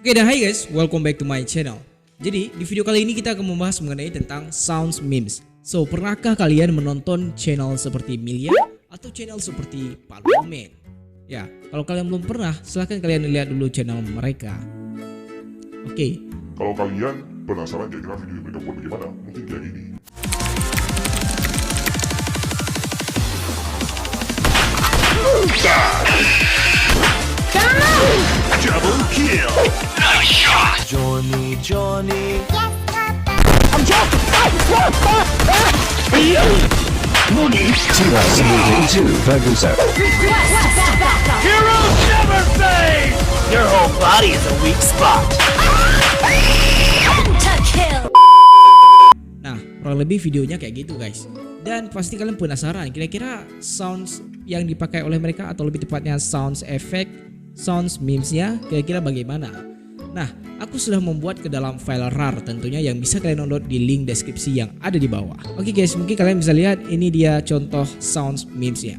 Oke dan hai guys, welcome back to my channel. Jadi di video kali ini kita akan membahas mengenai tentang sounds memes. So, pernahkah kalian menonton channel seperti Milia atau channel seperti Parlemen? Ya, kalau kalian belum pernah, silahkan kalian lihat dulu channel mereka. Oke. Kalau kalian penasaran kira-kira video yang mereka buat bagaimana, mungkin kayak gini. Double kill! Nice shot! Johnny. I'm jumping! Heroes never fade! Your whole body is a weak spot. Nah, kurang lebih videonya kayak gitu guys. Dan pasti kalian penasaran kira-kira sounds yang dipakai oleh mereka, atau lebih tepatnya sounds effect, sounds memesnya kira-kira bagaimana. Nah, aku sudah membuat ke dalam file RAR tentunya, yang bisa kalian download di link deskripsi yang ada di bawah. Oke guys, mungkin kalian bisa lihat ini dia contoh sounds memesnya.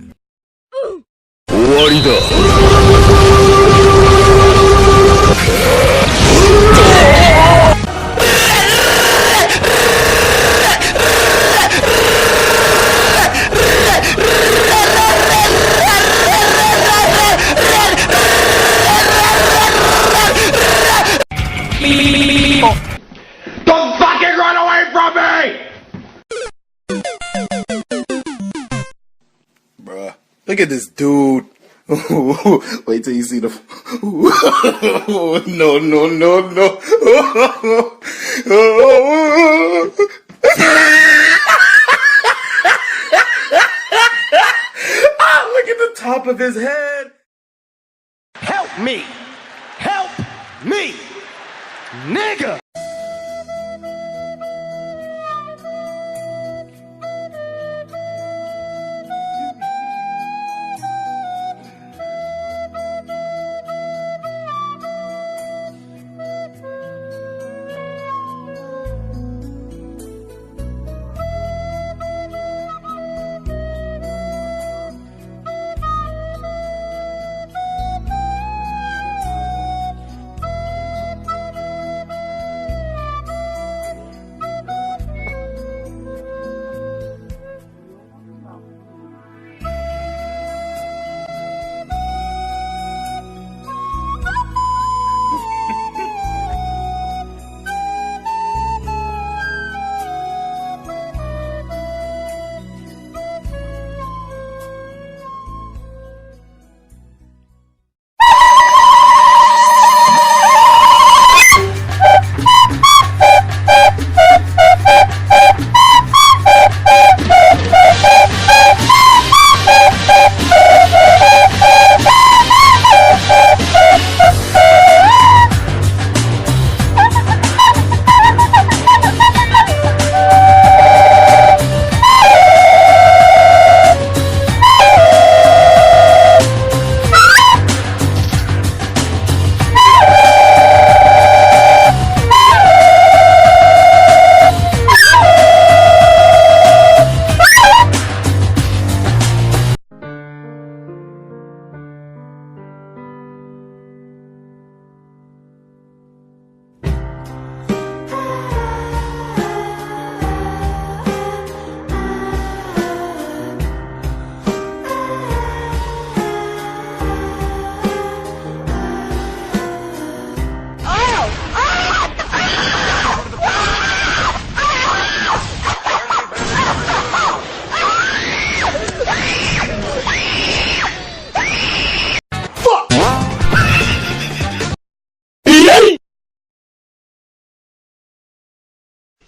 Don't fucking run away from me! Bruh, look at this dude. Wait till you see the. No. Look at the top of his head. Help me! Help me! Nigga!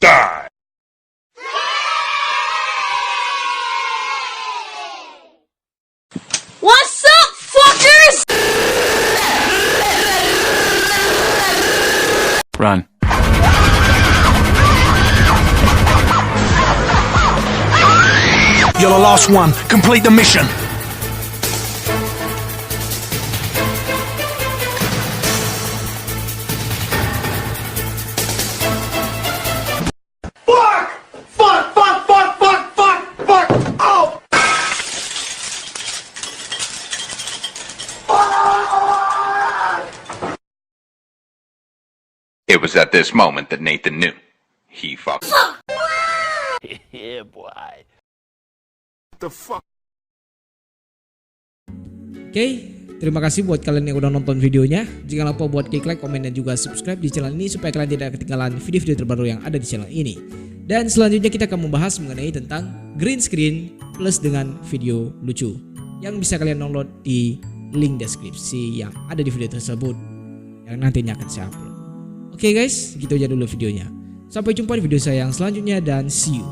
Die! What's up, fuckers? Run. You're the last one. Complete the mission. It was at this moment that Nathan knew. He fucked. Yeah, boy. Oke, terima kasih buat kalian yang udah nonton videonya. Jangan lupa buat klik like, komen, dan juga subscribe di channel ini supaya kalian tidak ketinggalan video-video terbaru yang ada di channel ini. Dan selanjutnya kita akan membahas mengenai tentang green screen plus dengan video lucu yang bisa kalian download di link deskripsi yang ada di video tersebut yang nantinya akan saya upload. Oke guys, gitu aja dulu videonya. Sampai jumpa di video saya yang selanjutnya dan see you.